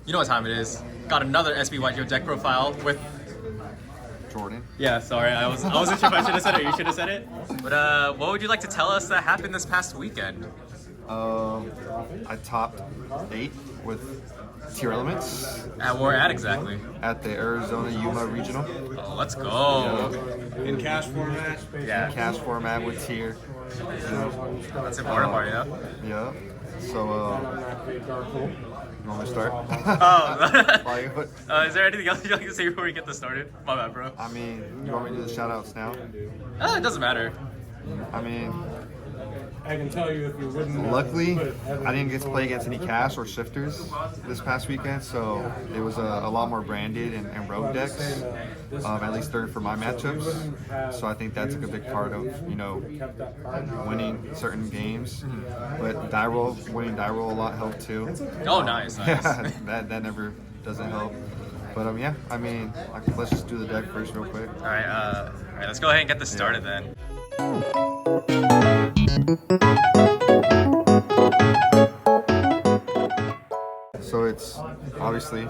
You know what time it is. Got another SBYGO deck profile with... Jordan. Yeah, sorry, I wasn't sure if I should have said it or you should have said it. But what would you like to tell us that happened this past weekend? I topped 8 with Tearlaments. At where at exactly? At the Arizona Yuma Regional. Oh, let's go. Yeah. In cash format? Yeah. Cash format with tier. That's the important part, yeah? Yeah. So, you want me to start? Is there anything else you'd like to say before we get this started? My bad, bro. I mean, you want me to do the shout outs now? It doesn't matter. I mean, I can tell you if you wouldn't. luckily, I didn't get to play against any cash or shifters this past weekend, so it was a lot more branded and rogue decks, at least third for my matchups. So I think that's a big part of, you know, winning certain games. But winning die roll a lot helped too. Oh, nice. Yeah, that never doesn't help. But yeah, I mean, let's just do the deck first real quick. All right, let's go ahead and get this started then. So it's obviously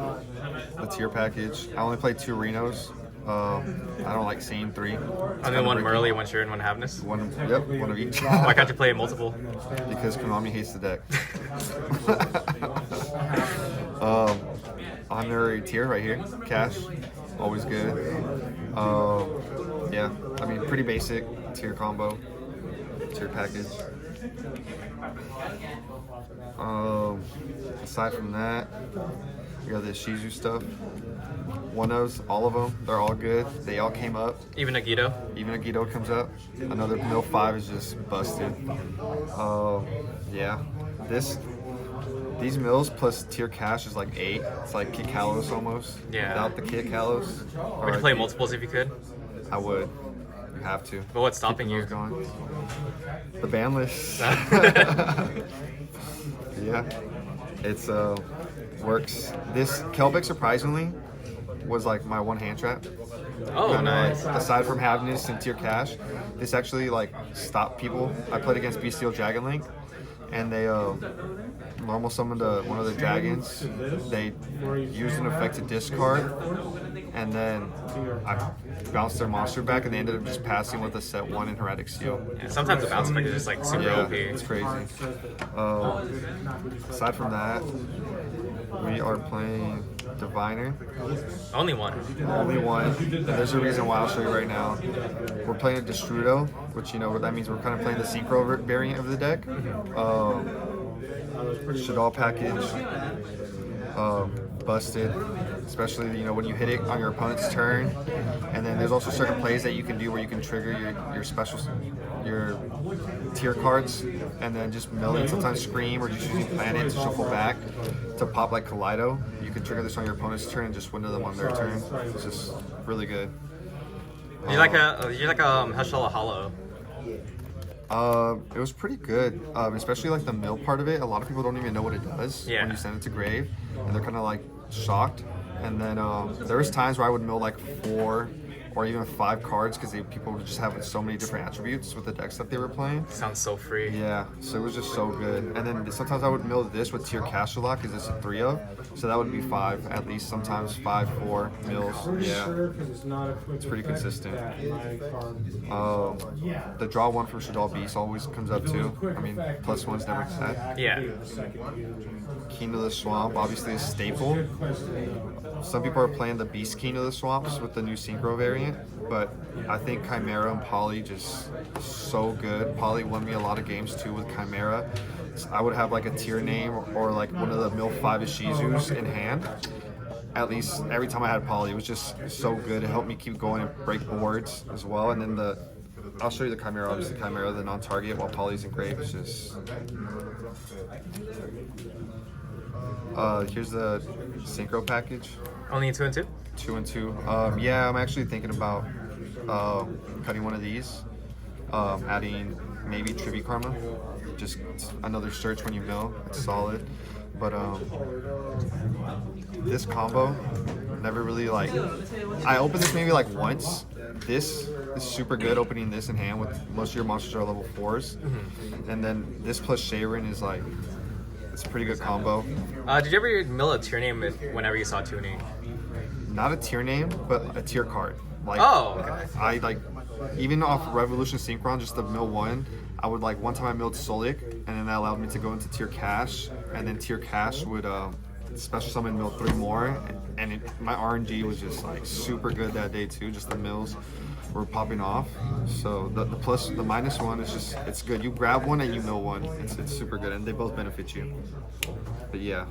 the tier package. I only played 2 Renos. I don't like seeing 3. And then one Merly, one Sheeran, one Havness. One of each. Why can't you play multiple? Because Konami hates the deck. Honorary tier right here. Cash, always good. Yeah, I mean, pretty basic tier combo, tier package. Aside from that, we got the Shizu stuff. One-Os, all of them, they're all good. They all came up. Even Agito? Even Agito comes up. Another Mill 5 is just busted. Yeah, these mills plus tier cash is like 8. It's like Kit Kalos almost. Yeah. Without the Kit Kalos. Would you play multiples if you could? I would. You have to. But what's stopping you? Going. The ban list. Yeah. It's works. This Kelbeck surprisingly was like my one hand trap. Oh, nice. Aside from having this in tier cash, this actually like stopped people. I played against Bestial Dragon Link, and they normal summoned one of the dragons. They used an effect to discard, and then I bounced their monster back, and they ended up just passing with a set 1 in Heretic Seal. Yeah, sometimes the bounce effect is just like super Yeah, OP. it's crazy. Aside from that, we are playing Diviner. Only one. Only one. And there's a reason why I'll show you right now. We're playing a Destrudo, which, you know, that means we're kind of playing the Synchro variant of the deck. Shadal package. Busted, especially, you know, when you hit it on your opponent's turn. And then there's also certain plays that you can do where you can trigger your tier cards, and then just mill it, sometimes Scream, or just using Planet to shuffle back to pop like Kaleido. You can trigger this on your opponent's turn and just win to them on their turn. It's just really good. You're like a Heshala Hollow. It was pretty good, especially like the mill part of it. A lot of people don't even know what it does when you send it to grave, and they're kind of like shocked. And then there was times where I would mill like 4 or even 5 cards because people would just have so many different attributes with the decks that they were playing. Sounds so free. Yeah, so it was just so good. And then sometimes I would mill this with tier cash a lot because it's a 3 of, so that would be 5 at least. Sometimes 5, 4 mills. Yeah, it's pretty consistent. The draw 1 from Shadal Beast always comes up too. I mean, +1's never bad. Yeah. King of the Swamp, obviously a staple. Some people are playing the Beast King of the Swamps with the new Synchro variant, but I think Chimera and Poly just so good. Poly won me a lot of games too with Chimera. So I would have like a tier name or like one of the Mill 5 Ishizus in hand. At least every time I had Poly, it was just so good. It helped me keep going and break boards as well. And then I'll show you the Chimera, obviously Chimera, the non-target, while Poly's in grave. It's just... here's the Synchro package. Only 2 and 2? 2 and 2. Yeah, I'm actually thinking about cutting one of these, adding maybe Tribute Karma. Just another search when you mill. It's solid. But this combo, never really like... I opened this maybe like once. This is super good opening this in hand with most of your monsters are level 4s. And then this plus Sharon is like It's a pretty good combo. Did you ever mill a tier name whenever you saw tuning? Not a tier name, but a tier card. Like, Oh, okay. I like, even off Revolution Synchron, just the mill one, I would like, one time I milled Solik, and then that allowed me to go into tier cash, and then tier cash would special summon mill 3 more, and my RNG was just like super good that day too, just the mills were popping off. So the minus one is just, it's good. You grab one and you mill one. It's super good, and they both benefit you. But yeah.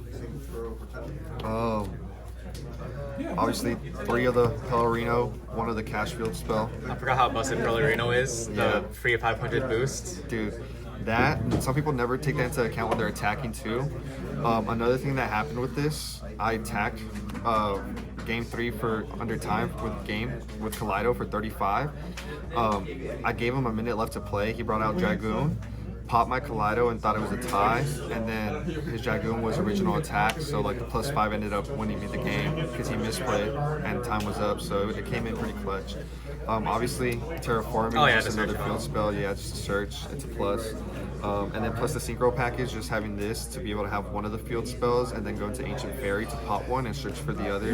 Obviously 3 of the Pellerino, 1 of the cash field spell. I forgot how busted Pellerino is. Yeah. The free 500 boost. Dude, that, some people never take that into account when they're attacking too. Another thing that happened with this, I attacked game 3 for under time with Kaleido for 35. I gave him a minute left to play. He brought out Dragoon, popped my Kaleido and thought it was a tie, and then his Dragoon was original attack, so like the +5 ended up winning me the game because he misplayed and time was up, so it came in pretty clutch. Obviously, Terraforming is just another field spell, yeah, just a search, it's a plus. And then plus the Synchro package, just having this to be able to have one of the field spells and then go into Ancient Fairy to pop one and search for the other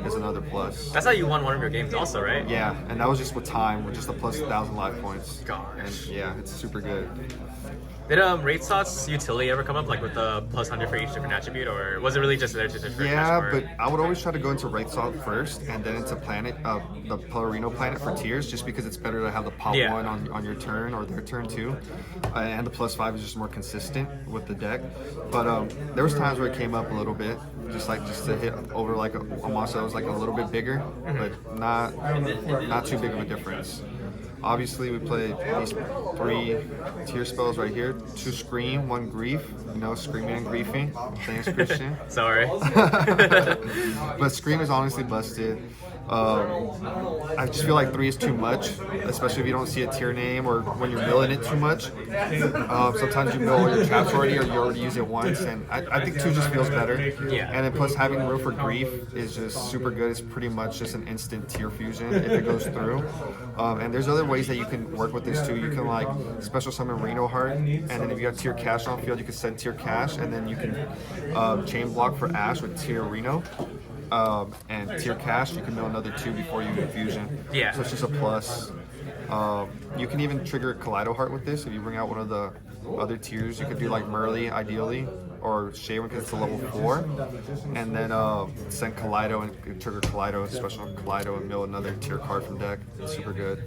is another plus. That's how you won one of your games also, right? Yeah, and that was just with time, with just a plus 1,000 life points. Gosh. And yeah, it's super good. Did Raid Slots utility ever come up, like with the +100 for each different attribute, or was it really just there to different? Yeah, but I would always try to go into Wraith Salt first and then into Planet, the Pellerino Planet for tiers, just because it's better to have the pop one on your turn or their turn too, and the +5 is just more consistent with the deck. But there was times where it came up a little bit, just to hit over like a monster that was like a little bit bigger, but not too big of a difference. Obviously, we played these 3 tier spells right here. 2 Scream, 1 Grief. You know, screaming and griefing. Thanks, Christian. Sorry. But Scream is honestly busted. I just feel like 3 is too much, especially if you don't see a tier name or when you're milling it too much. Sometimes you mill all your traps already or you already use it once, and I think 2 just feels better. Yeah. And then plus having room for Grief is just super good. It's pretty much just an instant tier fusion if it goes through. And there's other ways that you can work with this too. You can like special summon Reno Heart, and then if you have tier cash on field, you can send tier cash, and then you can chain block for Ash with tier Reno. And tier cash, you can mill another 2 before you infusion. Yeah. So it's just a plus. You can even trigger Kaleido Heart with this. If you bring out one of the other tiers, you could do like Merly ideally, or Shaywin because it's a level 4, and then send Kaleido and trigger Kaleido, special Kaleido, and mill another tier card from deck. It's super good.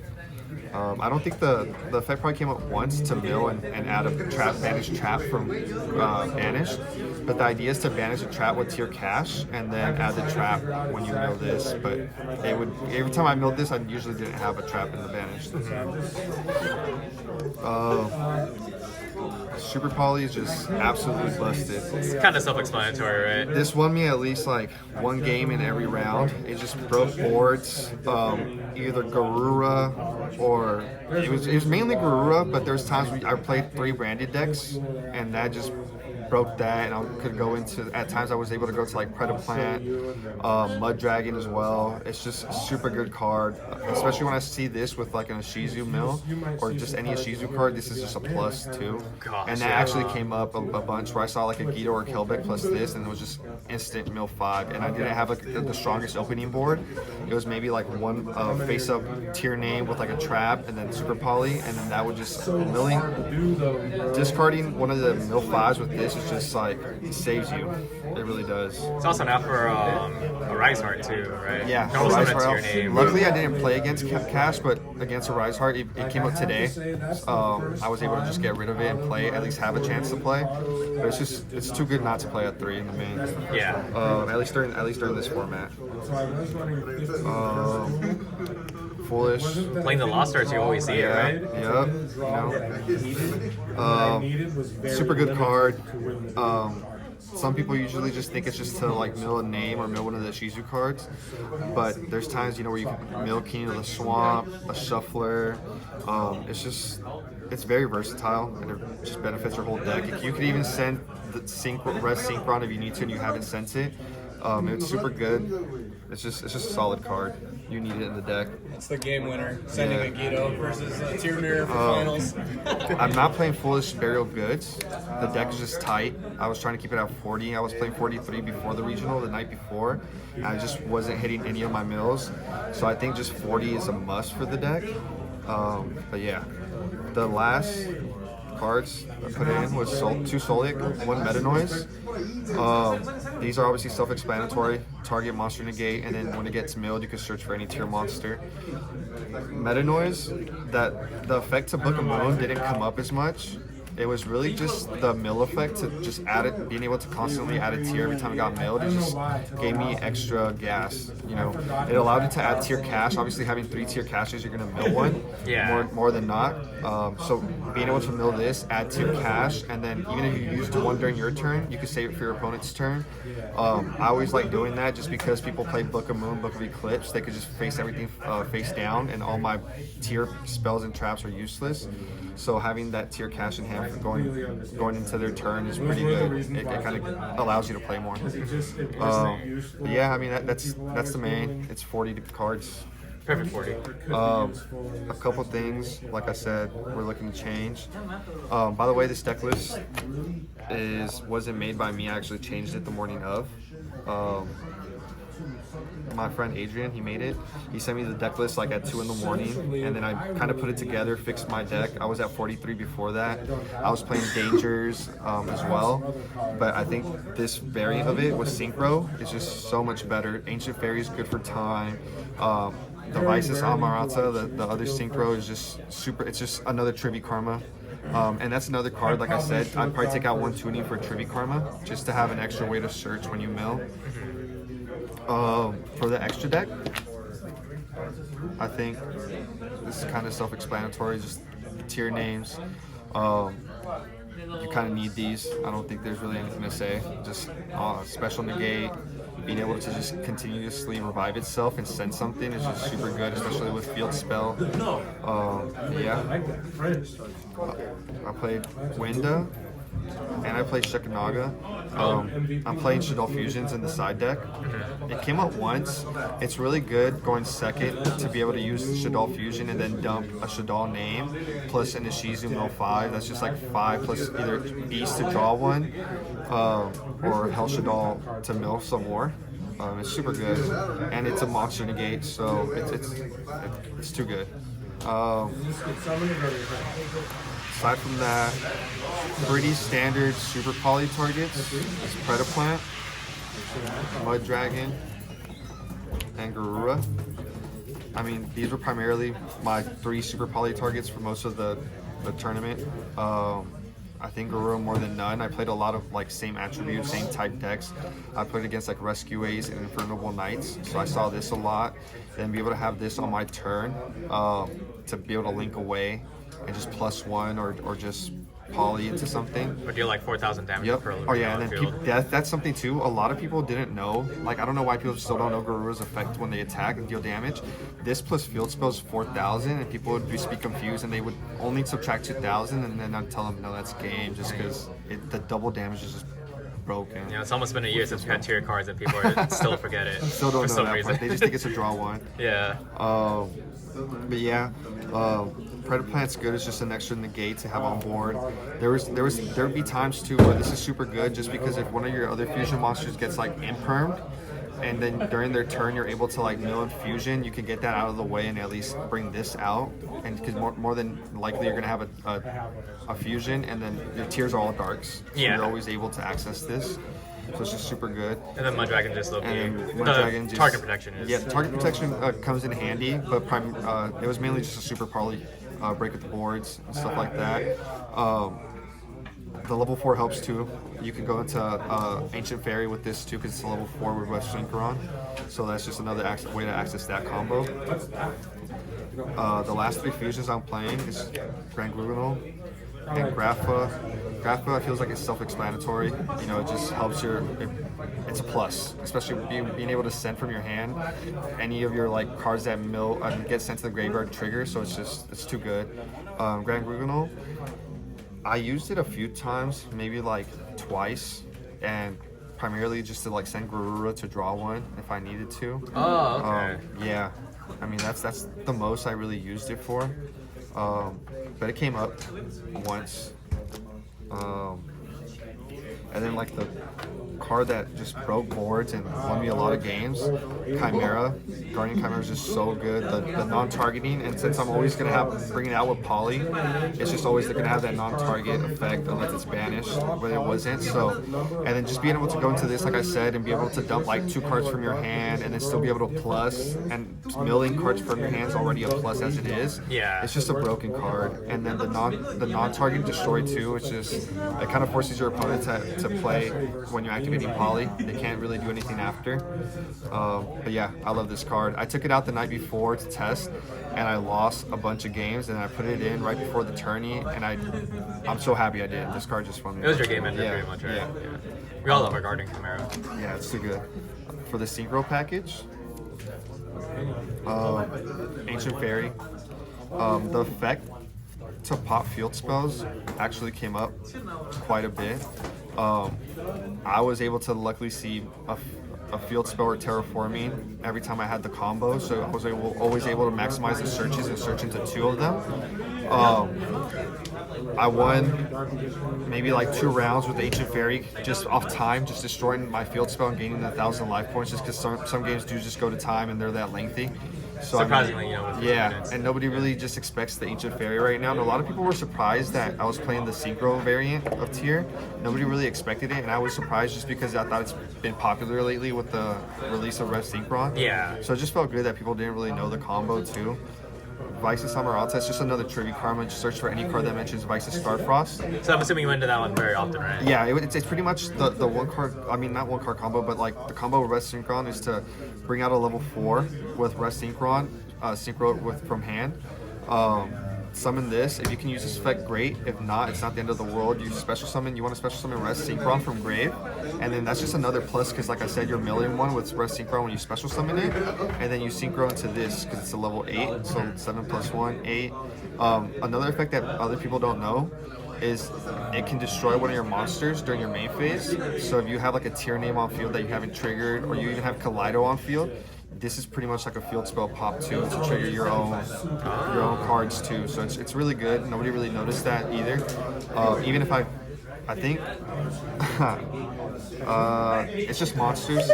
I don't think the effect probably came up once to mill and add a banish trap from banish, but the idea is to banish a trap with tier cash and then add the trap when you mill this. But it would, every time I milled this, I usually didn't have a trap in the banish. Super Poly is just absolutely busted. It's kind of self-explanatory, right? This won me at least like 1 game in every round. It just broke boards, either Garura or it was mainly Garura, but there's times where I played 3 branded decks, and that just broke that, and I could go into, at times I was able to go to like Predaplant, Mud Dragon as well. It's just a super good card, especially when I see this with like an Ishizu mill or just any Ishizu card. This is just a plus 2. Gosh, and that actually came up a bunch where I saw like a Guido or Kelbeck plus this, and it was just instant mill 5, and I didn't have like the strongest opening board. It was maybe like one face up tier name with like a trap and then super poly, and then that would just milling, discarding one of the mill 5s with this is just like, it saves you. It really does. It's also now for a Rise Heart too, right? Yeah, Don't Rise summon it to your Heart. name. Luckily, I didn't play against Cash, but against a Rise Heart, it came up today. I was able to just get rid of it and play, at least have a chance to play. But it's too good not to play at 3 in the main. Yeah. At least during this format. Foolish. Playing the Lost Arts, you always see it, right? Yep. Super good card. Some people usually just think it's just to like mill a name or mill one of the Shizu cards, but there's times where you can mill King of the Swamp, a Shuffler. It's very versatile, and it just benefits your whole deck. You could even send the Synchron if you need to and you haven't sent it. It's super good. it's just a solid card. You need it in the deck. It's the game winner. Sending a Guido versus a Chimera for Oh. finals. I'm not playing Foolish Burial Goods. The deck is just tight. I was trying to keep it at 40. I was playing 43 before the regional, the night before. And I just wasn't hitting any of my mills. So I think just 40 is a must for the deck. But yeah, the last cards I put in was 2 Solic, 1 Meta Noise. These are obviously self-explanatory. Target monster negate, and then when it gets milled, you can search for any tier monster. Meta Noise, that the effect to Book of Moon didn't come up as much. It was really just the mill effect to just add it, being able to constantly add a tier every time it got milled. It just gave me extra gas. You know, it allowed you to add tier cash. Obviously, having 3 tier caches, you're gonna mill one more than not. So being able to mill this, add tier cash, and then even if you used one during your turn, you can save it for your opponent's turn. I always like doing that just because people play Book of Moon, Book of Eclipse. They could just face everything face down, and all my tier spells and traps are useless. So having that tier cash in hand for going into their turn is pretty good. It kind of allows you to play more. But yeah, I mean that's the main. It's 40 cards. Perfect 40. A couple things, like I said, we're looking to change. By the way, this deck list wasn't made by me. I actually changed it the morning of. My friend Adrian, he made it. He sent me the deck list like at 2 in the morning, and then I kind of put it together, fixed my deck. I was at 43 before that. I was playing Dangers as well, but I think this variant of it with Synchro is just so much better. Ancient Fairy is good for time. The Vices Amarata, the other Synchro is just super. It's just another Trivi Karma. And that's another card, like I said, I'd probably take out 1 tuning for Trivi Karma, just to have an extra way to search when you mill. For the extra deck, I think this is kind of self-explanatory, just tier names. You kind of need these. I don't think there's really anything to say. Just special negate, being able to just continuously revive itself and send something is just super good, especially with field spell. Yeah. I played Winda, and I played Shekanaga. I'm playing Shaddoll Fusions in the side deck. It came up once. It's really good going second to be able to use Shaddoll Fusion and then dump a Shaddoll name plus an Ishizu mill 5. That's just like 5 plus either Beast to draw one or Hell Shaddoll to mill some more. It's super good, and it's a monster negate, so it's too good. Aside from that, pretty standard super poly targets is Predaplant, Mud Dragon, and Garura. I mean, these were primarily my 3 super poly targets for most of the tournament. I think Garura more than none. I played a lot of like same attributes, same type decks. I played against like Rescue Ace and Infernal Knights, so I saw this a lot. And be able to have this on my turn to be able to link away and just +1 or just poly into something. Or deal like 4,000 damage Yep. per Oh yeah, and then field. that's something too. A lot of people didn't know. Like I don't know why people still don't know Garura's effect when they attack and deal damage. This plus field spells 4,000, and people would just be confused, and they would only subtract 2,000, and then I'd tell them no, that's game, just because the double damage is just broken. Yeah, it's almost been a year since we had tier cards, and people still forget it. Still don't for know some that reason. part. They just think it's a draw one. Yeah. But yeah, Predaplant's good. It's just an extra negate to have on board. There would be times too where this is super good, just because if one of your other fusion monsters gets like impermed, and then during their turn you're able to like mill and fusion, you can get that out of the way and at least bring this out. And because more than likely you're gonna have a fusion, and then your tiers are all darks, so Yeah. you're always able to access this. So it's just super good. And then Mud Dragon just low And then Mud Dragon just, target protection is. Yeah, target protection comes in handy, but it was mainly just a super poly break at the boards and stuff like that. The level 4 helps too. You can go into Ancient Fairy with this too, because it's a level 4 with West Synchron. So that's just another way to access that combo. The last 3 fusions I'm playing is Grand Glugonal and Grapha. Grapha feels like it's self-explanatory. You know, it just helps it's a plus, especially being able to send from your hand any of your like cards that mill get sent to the graveyard trigger. So it's too good. Grand Glugonal, I used it a few times, maybe like twice, and primarily just to like send Garura to draw one if I needed to. Oh, okay. Yeah, I mean that's the most I really used it for. But it came up once. And then like the card that just broke boards and won me a lot of games, Chimera. Guardian Chimera is just so good. The non-targeting, and since I'm always gonna bring it out with Poly, it's just always gonna have that non-target effect unless it's banished, but it wasn't. So, and then just being able to go into this, like I said, and be able to dump like 2 cards from your hand, and then still be able to plus, and milling cards from your hand is already a plus as it is. Yeah. It's just a broken card, and then the non-target destroy too. It's just it kind of forces your opponent to play when you're activating Poly. They can't really do anything after. But yeah, I love this card. I took it out the night before to test, and I lost a bunch of games, and I put it in right before the tourney, and I'm so happy I did. This card just won me. It was your game ender pretty much, right? Yeah. We all love our Guardian Chimera. Yeah, it's too good. For the Synchro package, Ancient Fairy, the effect to pop field spells actually came up quite a bit. I was able to luckily see a field spell or terraforming every time I had the combo, so I was always able to maximize the searches and search into 2 of them. I won maybe like 2 rounds with Ancient Fairy just off time, just destroying my field spell and gaining 1,000 life points, just because some games do just go to time and they're that lengthy. So Surprisingly, yeah, and nobody really just expects the Ancient Fairy right now. And a lot of people were surprised that I was playing the Synchro variant of Tier. Nobody really expected it, and I was surprised just because I thought it's been popular lately with the release of Red Synchron. Yeah. So it just felt good that people didn't really know the combo too. Vice's Samaralta is just another trivia card. Just search for any card that mentions Vice's Starfrost. So I'm assuming you went to that one very often, right? Yeah, it's pretty much the one card, I mean not one card combo, but like the combo with Rest Synchron is to bring out a level 4 with Rest Synchron, Synchro with from hand. Summon this. If you can use this effect, great. If not, it's not the end of the world. You special summon. You want to special summon Rest Synchron from grave, and then that's just another plus because, like I said, you're milling one with Rest Synchron when you special summon it, and then you synchro into this because it's a level 8, so 7 + 1, 8. Another effect that other people don't know is it can destroy one of your monsters during your main phase. So if you have like a tier name on field that you haven't triggered, or you even have Kaleido on field, this is pretty much like a field spell pop too to trigger your own cards too. So it's really good. Nobody really noticed that either. Even if I think it's just monsters.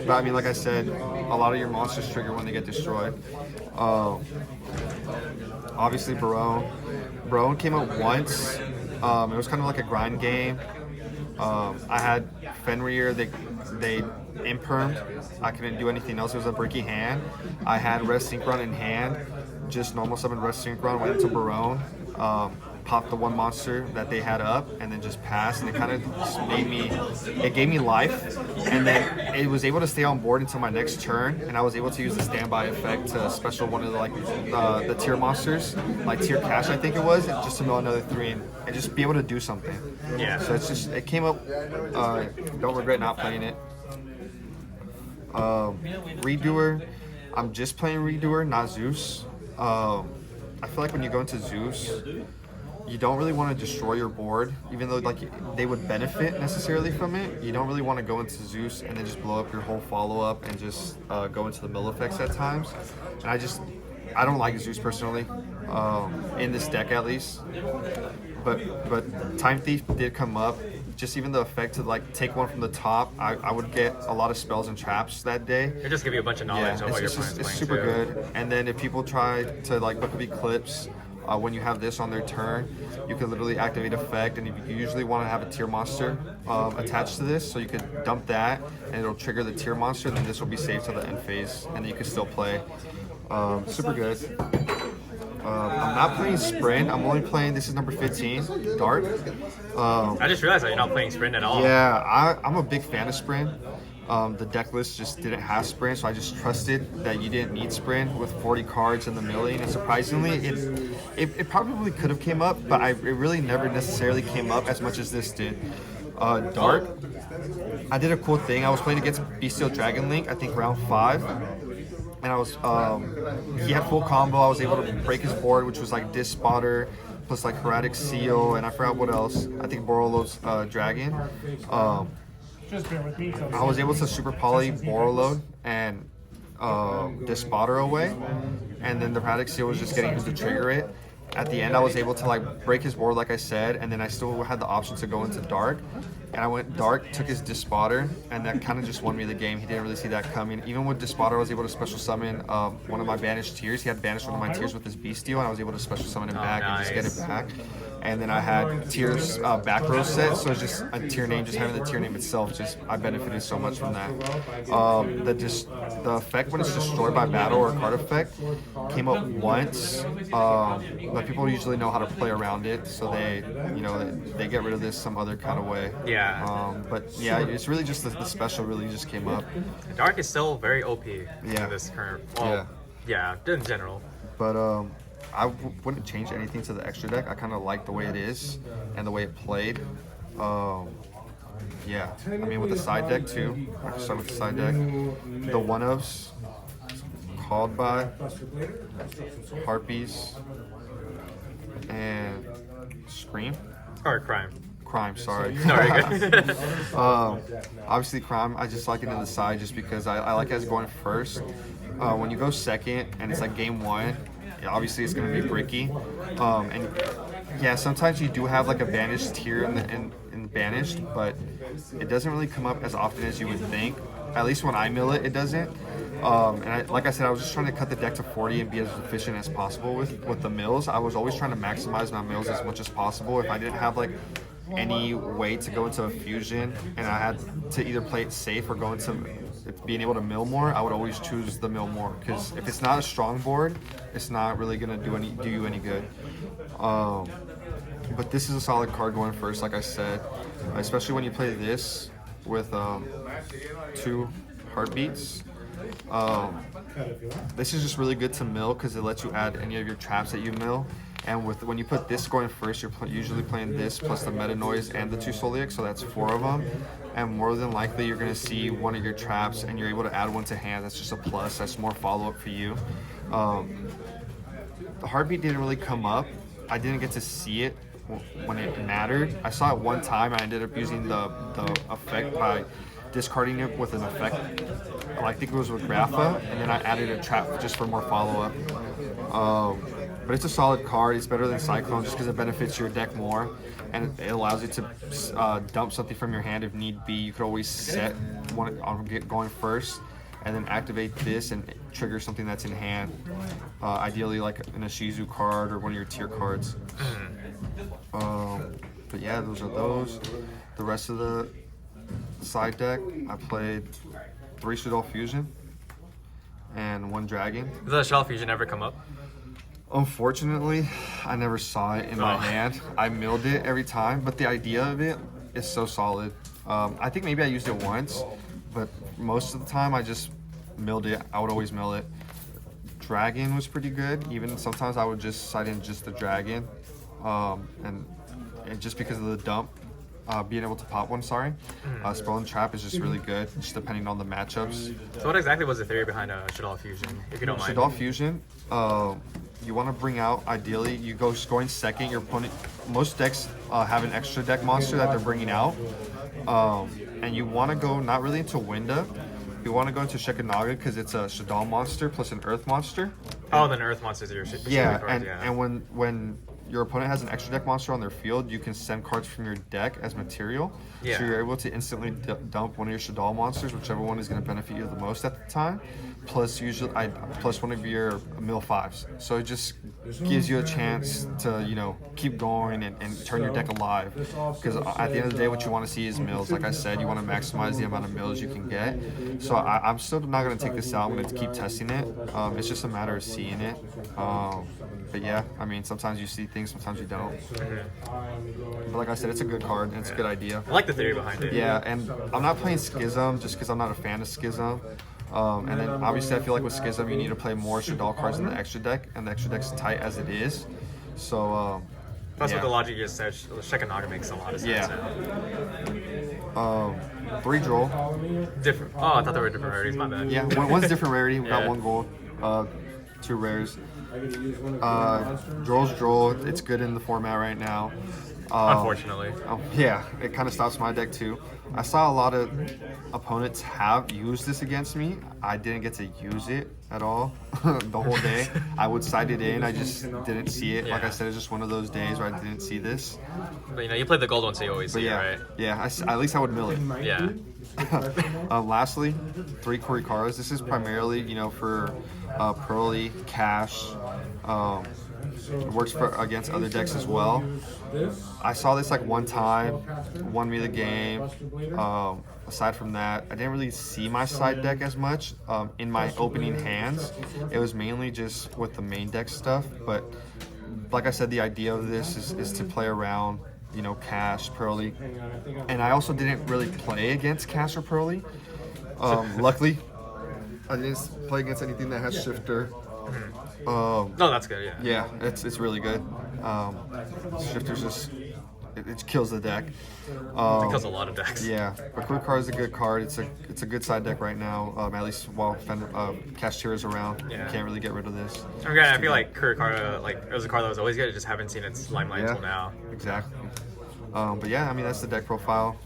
But I mean, like I said, a lot of your monsters trigger when they get destroyed. Obviously, Barone came out once. It was kind of like a grind game. I had Fenrir. They impermed. I couldn't do anything else. It was a bricky hand. I had Rest Synchron in hand. Just normal summon Rest Synchron. Went into Barone. Popped the one monster that they had up, and then just passed. And it kind of just it gave me life. And then it was able to stay on board until my next turn. And I was able to use the standby effect to special one of the tier monsters, like tier cash, I think it was, just to mill another 3 and just be able to do something. Yeah. So it came up. Don't regret not playing it. Redoer, I'm just playing Redoer, not Zeus. I feel like when you go into Zeus, you don't really want to destroy your board, even though like they would benefit necessarily from it. You don't really want to go into Zeus and then just blow up your whole follow-up and just go into the mill effects at times. And I don't like Zeus personally, in this deck at least. But Time Thief did come up. Just even the effect to like take one from the top, I would get a lot of spells and traps that day. It just give you a bunch of knowledge of what your opponent's it's playing super too. good. And then if people try to like book of Eclipse, when you have this on their turn, you can literally activate effect, and you usually want to have a tier monster attached to this, so you could dump that and it'll trigger the tier monster, and then this will be saved to the end phase, and then you can still play. Super good. I'm not playing Sprint. I'm only playing, this is number 15, Dart. I just realized that you're not playing Sprint at all. Yeah, I'm a big fan of Sprint. The deck list just didn't have Sprint, so I just trusted that you didn't need Sprint with 40 cards in the milling. And surprisingly, it probably could have came up, but it really never necessarily came up as much as this did. Dart, I did a cool thing. I was playing against Bestial Dragon Link, I think round 5. And I was, he had full combo. I was able to break his board, which was like Disc Spotter, plus like Heretic Seal, and I forgot what else. I think Borolo's Dragon. I was able to super poly Boro load and Despotter away, and then the Radic Seal was just getting used to trigger it. At the end, I was able to like break his board, like I said, and then I still had the option to go into Dark. And I went Dark, took his Despotter, and that kind of just won me the game. He didn't really see that coming. Even with Despotter, I was able to special summon one of my banished tiers. He had banished one of my tiers with his Beasteel, and I was able to special summon him back and just get it back. And then I had tiers back row set, so it's just a tier name. Just having the tier name itself, just I benefited so much from that. The effect when it's destroyed by battle or card effect came up once, but people usually know how to play around it, so they get rid of this some other kind of way. Yeah. But yeah, it's really just the special really just came up. Dark is still very OP Yeah. in this current. Well, yeah, in general. But I wouldn't change anything to the extra deck. I kind of like the way it is and the way it played. Yeah, I mean with the side deck too. I can start with the side deck. The one-ofs, Called By, Harpies, and Scream. Or Crime. Crime, sorry. No, you're good. Obviously Crime, I just like it to the side just because I like it as going first. When you go second and it's like game one, obviously it's going to be bricky. And yeah, sometimes you do have like a banished tier in banished, but it doesn't really come up as often as you would think. At least when I mill it, it doesn't. And like I said, I was just trying to cut the deck to 40 and be as efficient as possible with the mills. I was always trying to maximize my mills as much as possible. If I didn't have like any way to go into a fusion and I had to either play it safe or go into being able to mill more, I would always choose the mill more, because if it's not a strong board, it's not really gonna do you any good. But this is a solid card going first, like I said, especially when you play this with 2 heartbeats. This is just really good to mill because it lets you add any of your traps that you mill. And when you put this going first, you're usually playing this plus the Meta Noise and the 2 Solic, so that's 4 of them. And more than likely, you're going to see one of your traps and you're able to add one to hand. That's just a plus. That's more follow-up for you. The Heartbeat didn't really come up. I didn't get to see it when it mattered. I saw it one time. I ended up using the effect by discarding it with an effect. I think it was with Grapha, and then I added a trap just for more follow-up. But it's a solid card. It's better than Cyclone just because it benefits your deck more, and it allows you to dump something from your hand if need be. You could always set one on going first, and then activate this and trigger something that's in hand. Ideally, like an Ishizu card or one of your tier cards. But yeah, those are those. The rest of the side deck, I played 3 Shaddoll Fusion and 1 Dragon. Does the Shaddoll Fusion ever come up? Unfortunately, I never saw it in my hand. I milled it every time, but the idea of it is so solid. I think maybe I used it once, but most of the time I just milled it. I would always mill it. Dragon was pretty good. Even sometimes I would just side in just the Dragon, and just because of the dump. Being able to pop one, Spell and Trap is just really good, just depending on the matchups. So what exactly was the theory behind a Shaddoll Fusion, if you don't mind? Shaddoll Fusion, you want to bring out, ideally, you going second, your opponent, most decks have an extra deck monster that they're bringing out, and you want to go not really into Winda, you want to go into Shekanaga because it's a Shaddoll monster plus an Earth monster. Oh, then Earth monsters are your shit. And when your opponent has an extra deck monster on their field, you can send cards from your deck as material. Yeah. So you're able to instantly dump one of your Shaddoll monsters, whichever one is going to benefit you the most at the time, plus one of your mill 5s. So it just gives you a chance to keep going and turn your deck alive. Because at the end of the day, what you want to see is mills. Like I said, you want to maximize the amount of mills you can get. So I'm still not going to take this out. I'm going to keep testing it. It's just a matter of seeing it. But yeah, I mean, sometimes you see things, sometimes you don't. But like I said, it's a good card and it's a good idea. I like the theory behind it. Yeah, and I'm not playing Schism just because I'm not a fan of Schism. And then obviously I feel like with Schism you need to play more Shaddoll cards in the extra deck, and the extra deck's tight as it is. So plus with the logic you just said, Shekanaga makes a lot of sense now. 3 Droll. Different. Oh, I thought they were different rarities. My bad. Yeah, one's different rarity. We got 1 gold, 2 rares. Droll's Droll. It's good in the format right now. Unfortunately. Yeah, it kind of stops my deck too. I saw a lot of opponents have used this against me. I didn't get to use it at all the whole day. I would side it in. I just didn't see it. Like I said, it's just one of those days where I didn't see this. But you know, you played the gold one, so you always see yeah, it, right? Yeah, at least I would mill it. Yeah. Lastly, 3 Kurikaras. This is primarily, you know, for Pearly, Cash. It works against other decks as well. I saw this like one time, won me the game. Aside from that, I didn't really see my side deck as much in my opening hands. It was mainly just with the main deck stuff. But like I said, the idea of this is to play around, you know, Cash, Pearly. And I also didn't really play against Cash or Pearly. Luckily, I didn't play against anything that has Shifter. No, that's good. Yeah. Yeah, it's really good. Shifter's just it kills the deck. It kills a lot of decks. Yeah, but Kurikara is a good card. It's a good side deck right now. At least while Kashtira's around, you can't really get rid of this. I feel like Kurikara, like, it was a card that was always good. I just haven't seen its limelight until now. Exactly. But yeah, I mean, that's the deck profile.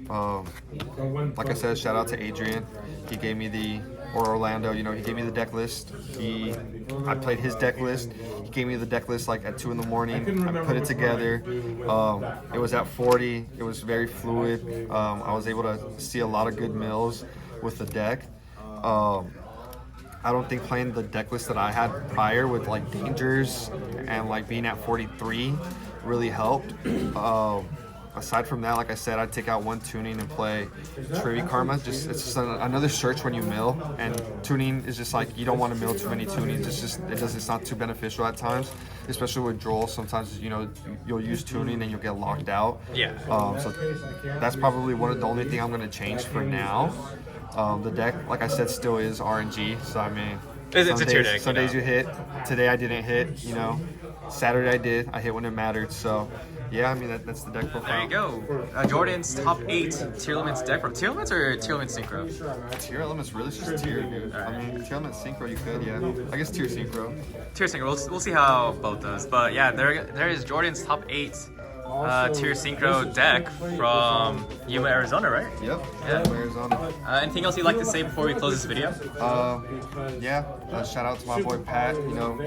Like I said, shout out to Adrian. He gave me or Orlando, you know, he gave me the deck list. I played his deck list. He gave me the deck list like at 2 in the morning. I put it together. It was at 40. It was very fluid. I was able to see a lot of good mills with the deck. I don't think playing the deck list that I had prior with like dangers and like being at 43 really helped. Aside from that, like I said, I'd take out 1 tuning and play Trivi Karma. It's just another search when you mill, and tuning is just like you don't want to mill too many tunings. It's not too beneficial at times, especially with draw. Sometimes you know you'll use tuning and you'll get locked out. Yeah. So that's probably the only thing I'm gonna change for now. The deck, like I said, still is RNG. So I mean, it's a tier deck. Some days you hit. Today I didn't hit. You know, Saturday I did. I hit when it mattered. So. Yeah, I mean, that's the deck profile. There you go. Jordan's top 8 Tearlaments deck. Tearlaments or Tearlaments Synchro? Tearlaments really just tier, dude. Right. I mean, Tearlaments Synchro you could, yeah. I guess tier Synchro. Tier Synchro. We'll see how both does. But yeah, there is Jordan's top 8 tier Synchro deck from Yuma, Arizona, right? Yep. Yeah. Yuma, Arizona. Anything else you'd like to say before we close this video? Shout out to my boy Pat. You know,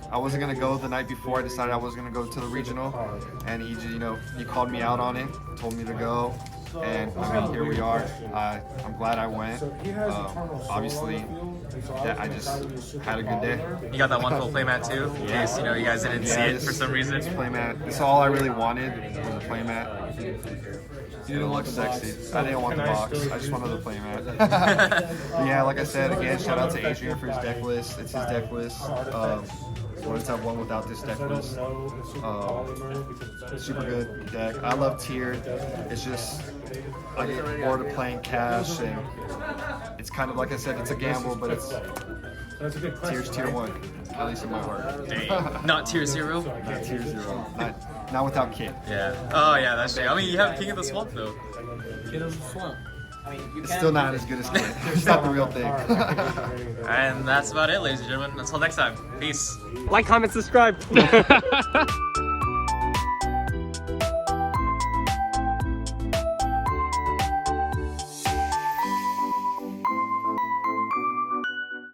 I wasn't gonna go the night before. I decided I was gonna go to the regional, and he just, you know, he called me out on it, told me to go, and I mean, here we are. I'm glad I went. Obviously, I just had a good day. You got that one full playmat too? In case, you know, you guys didn't see it for some reason. Playmat. That's all I really wanted was a playmat. You didn't look sexy. I didn't want the box. I just wanted the playmat. Yeah, like I said, again, shout out to Adrian for his deck list. It's his deck list. Wanted to have one without this deck list. Super good deck. I love tier. It's just I get bored of playing cash, and it's kind of like I said, it's a gamble, but it's tier's tier 1, at least in my heart. Not tier 0. Not tier 0. Not without Kit. Yeah. Oh yeah, that's true. I mean, you have King of the Swamp though. King of the Swamp. It's still not as good as Kit. It's not the real thing. And that's about it, ladies and gentlemen. Until next time. Peace. Like, comment, subscribe.